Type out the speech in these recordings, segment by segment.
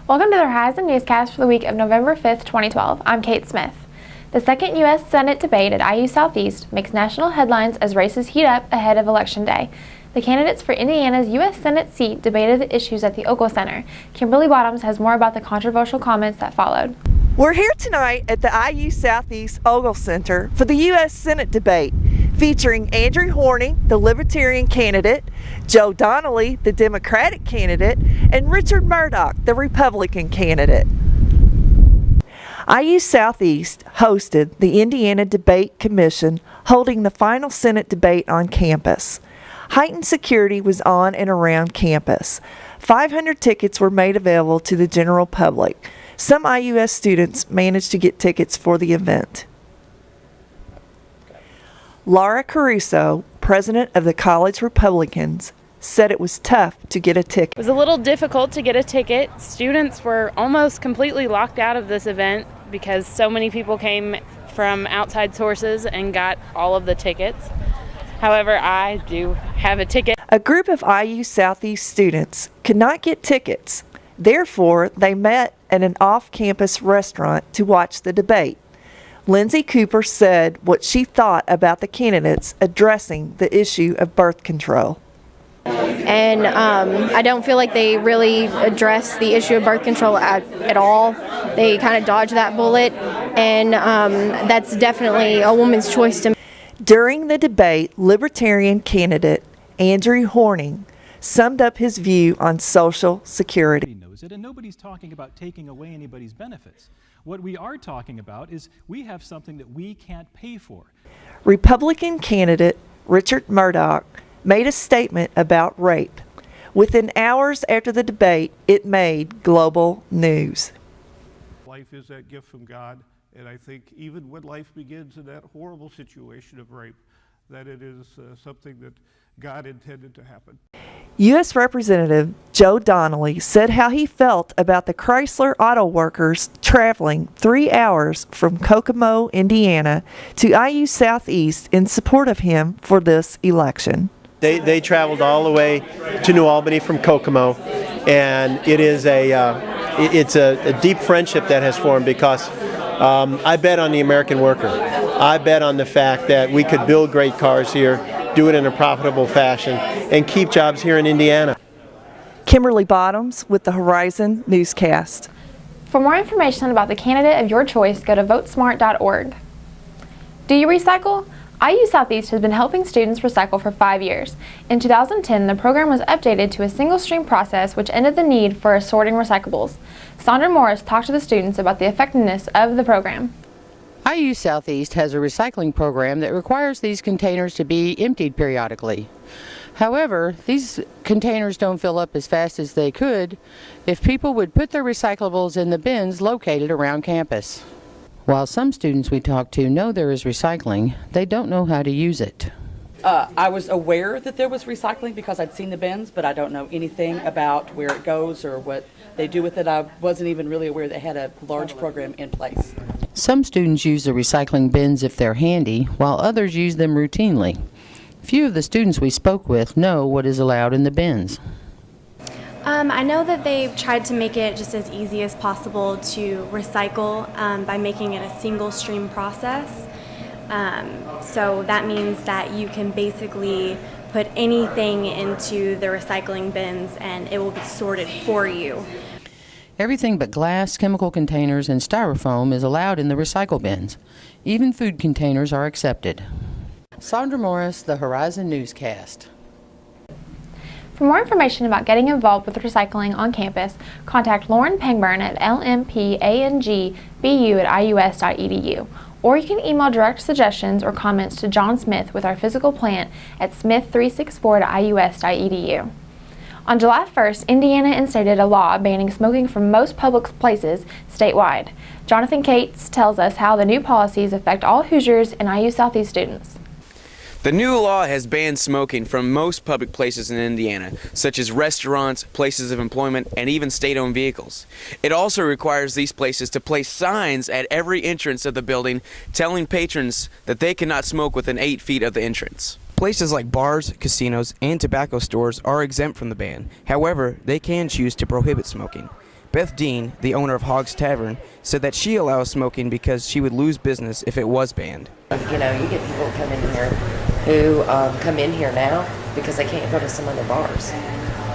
Welcome to the Horizon Newscast for the week of November 5th, 2012. I'm Kate Smith. The second U.S. Senate debate at IU Southeast makes national headlines as races heat up ahead of Election Day. The candidates for Indiana's U.S. Senate seat debated the issues at the Ogle Center. Kimberly Bottoms has more about the controversial comments that followed. We're here tonight at the IU Southeast Ogle Center for the U.S. Senate debate, featuring Andrew Horning, the Libertarian candidate, Joe Donnelly, the Democratic candidate, and Richard Murdoch, the Republican candidate. IU Southeast hosted the Indiana Debate Commission, holding the final Senate debate on campus. Heightened security was on and around campus. 500 tickets were made available to the general public. Some IUS students managed to get tickets for the event. Laura Caruso, president of the College Republicans, said it was tough to get a ticket. It was a little difficult to get a ticket. Students were almost completely locked out of this event because so many people came from outside sources and got all of the tickets. However, I do have a ticket. A group of IU Southeast students could not get tickets. Therefore, they met at an off-campus restaurant to watch the debate. Lindsay Cooper said what she thought about the candidates addressing the issue of birth control. And I don't feel like they really address the issue of birth control at all. They kind of dodge that bullet, and that's definitely a woman's choice to make. During the debate, Libertarian candidate Andrew Horning summed up his view on Social Security. Knows it, and nobody's talking about taking away anybody's benefits. What we are talking about is we have something that we can't pay for. Republican candidate Richard Murdoch made a statement about rape. Within hours after the debate, it made global news. Life is that gift from God, and I think even when life begins in that horrible situation of rape, that it is something that God intended to happen. U.S. Representative Joe Donnelly said how he felt about the Chrysler auto workers traveling 3 hours from Kokomo, Indiana to IU Southeast in support of him for this election. They traveled all the way to New Albany from Kokomo, and it is it's a deep friendship that has formed because I bet on the American worker. I bet on the fact that we could build great cars here, do it in a profitable fashion, and keep jobs here in Indiana. Kimberly Bottoms with the Horizon Newscast. For more information about the candidate of your choice, go to votesmart.org. Do you recycle? IU Southeast has been helping students recycle for 5 years. In 2010, the program was updated to a single-stream process which ended the need for assorting recyclables. Sandra Morris talked to the students about the effectiveness of the program. IU Southeast has a recycling program that requires these containers to be emptied periodically. However, these containers don't fill up as fast as they could if people would put their recyclables in the bins located around campus. While some students we talk to know there is recycling, they don't know how to use it. I was aware that there was recycling because I'd seen the bins, but I don't know anything about where it goes or what they do with it. I wasn't even really aware they had a large program in place. Some students use the recycling bins if they're handy, while others use them routinely. Few of the students we spoke with know what is allowed in the bins. I know that they've tried to make it just as easy as possible to recycle by making it a single stream process. So that means that you can basically put anything into the recycling bins and it will be sorted for you. Everything but glass, chemical containers, and styrofoam is allowed in the recycle bins. Even food containers are accepted. Sandra Morris, the Horizon Newscast. For more information about getting involved with recycling on campus, contact Lauren Pangburn at lmpangbu@ius.edu, or you can email direct suggestions or comments to John Smith with our physical plant at smith364@ius.edu. On July 1st, Indiana instated a law banning smoking from most public places statewide. Jonathan Cates tells us how the new policies affect all Hoosiers and IU Southeast students. The new law has banned smoking from most public places in Indiana, such as restaurants, places of employment, and even state-owned vehicles. It also requires these places to place signs at every entrance of the building telling patrons that they cannot smoke within 8 feet of the entrance. Places like bars, casinos, and tobacco stores are exempt from the ban. However, they can choose to prohibit smoking. Beth Dean, the owner of Hogg's Tavern, said that she allows smoking because she would lose business if it was banned. You know, you get people come in here who come in here now because they can't go to some other bars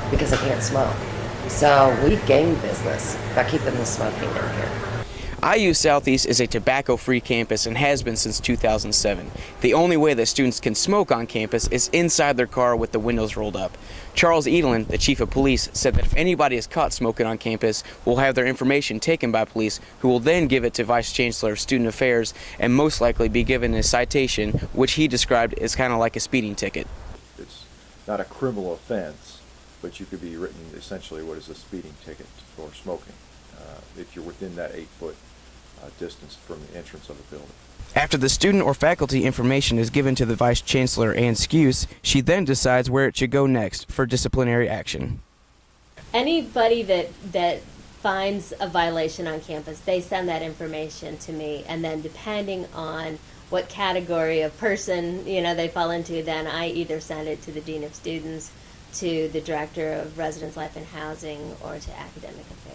because they can't smoke. So we've gained business by keeping the smoking in here. IU Southeast is a tobacco-free campus and has been since 2007. The only way that students can smoke on campus is inside their car with the windows rolled up. Charles Edelin, the chief of police, said that if anybody is caught smoking on campus, we'll have their information taken by police, who will then give it to Vice Chancellor of Student Affairs and most likely be given a citation, which he described as kind of like a speeding ticket. It's not a criminal offense, but you could be written essentially what is a speeding ticket for smoking if you're within that 8-foot distance from the entrance of the building. After the student or faculty information is given to the Vice Chancellor and SCUS, she then decides where it should go next for disciplinary action. Anybody that finds a violation on campus, they send that information to me, and then depending on what category of person they fall into, then I either send it to the Dean of Students, to the Director of Residence Life and Housing, or to Academic Affairs.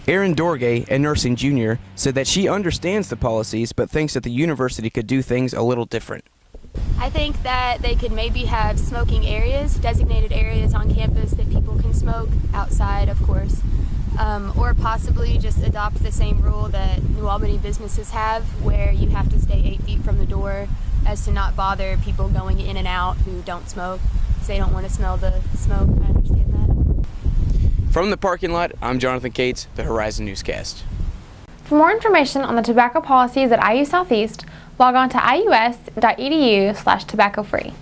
Erin Dorgay, a nursing junior, said that she understands the policies but thinks that the university could do things a little different. I think that they could maybe have smoking areas, designated areas on campus that people can smoke outside, of course, or possibly just adopt the same rule that New Albany businesses have, where you have to stay 8 feet from the door as to not bother people going in and out who don't smoke, because they don't want to smell the smoke. I understand that. From the parking lot, I'm Jonathan Cates, the Horizon Newscast. For more information on the tobacco policies at IU Southeast, log on to ius.edu/tobacco-free.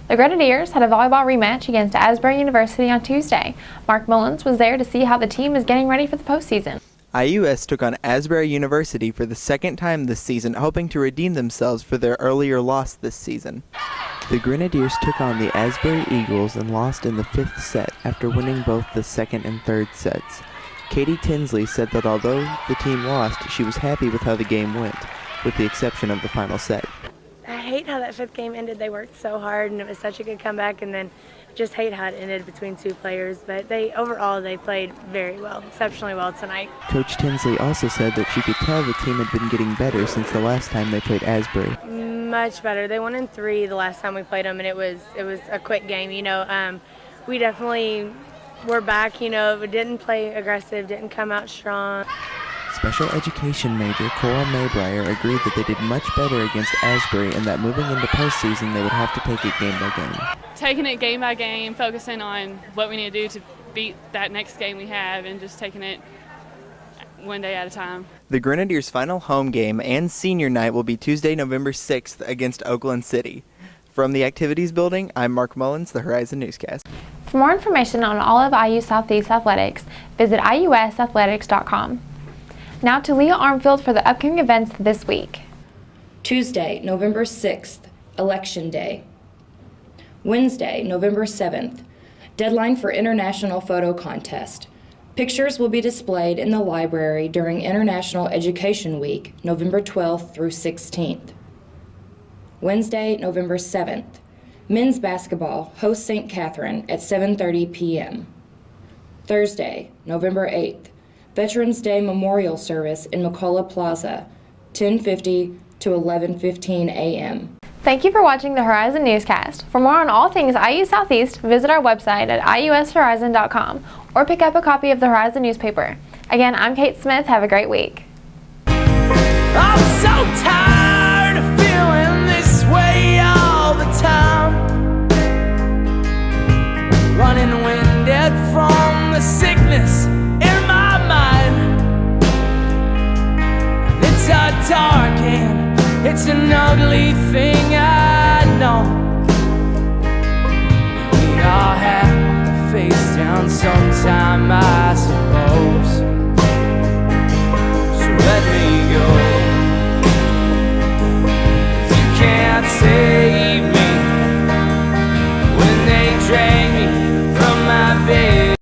The Grenadiers had a volleyball rematch against Asbury University on Tuesday. Mark Mullins was there to see how the team is getting ready for the postseason. IUS took on Asbury University for the second time this season, hoping to redeem themselves for their earlier loss this season. The Grenadiers took on the Asbury Eagles and lost in the 5th set after winning both the 2nd and 3rd sets. Katie Tinsley said that although the team lost, she was happy with how the game went, with the exception of the final set. I hate how that 5th game ended. They worked so hard and it was such a good comeback, and then just hate how it ended between two players, but overall they played very well, exceptionally well tonight. Coach Tinsley also said that she could tell the team had been getting better since the last time they played Asbury. Much better. They won in 3 the last time we played them, and it was a quick game. We definitely were back. We didn't play aggressive, didn't come out strong. Special education major Cora Maybrier agreed that they did much better against Asbury and that moving into postseason they would have to take it game by game. Taking it game by game, focusing on what we need to do to beat that next game we have, and just taking it one day at a time. The Grenadiers' final home game and senior night will be Tuesday, November 6th against Oakland City. From the Activities Building, I'm Mark Mullins, the Horizon Newscast. For more information on all of IU Southeast athletics, visit iusathletics.com. Now to Leah Armfield for the upcoming events this week. Tuesday, November 6th, Election Day. Wednesday, November 7th, deadline for International Photo Contest. Pictures will be displayed in the library during International Education Week, November 12th through 16th. Wednesday, November 7th, men's basketball hosts St. Catherine at 7:30 p.m. Thursday, November 8th, Veterans Day Memorial Service in McCullough Plaza, 10:50 to 11:15 a.m. Thank you for watching the Horizon Newscast. For more on all things IU Southeast, visit our website at iushorizon.com or pick up a copy of the Horizon newspaper. Again, I'm Kate Smith. Have a great week. I'm so tired of feeling this way all the time, running winded from the sickness in my mind. It's a dark and it's an ugly thing.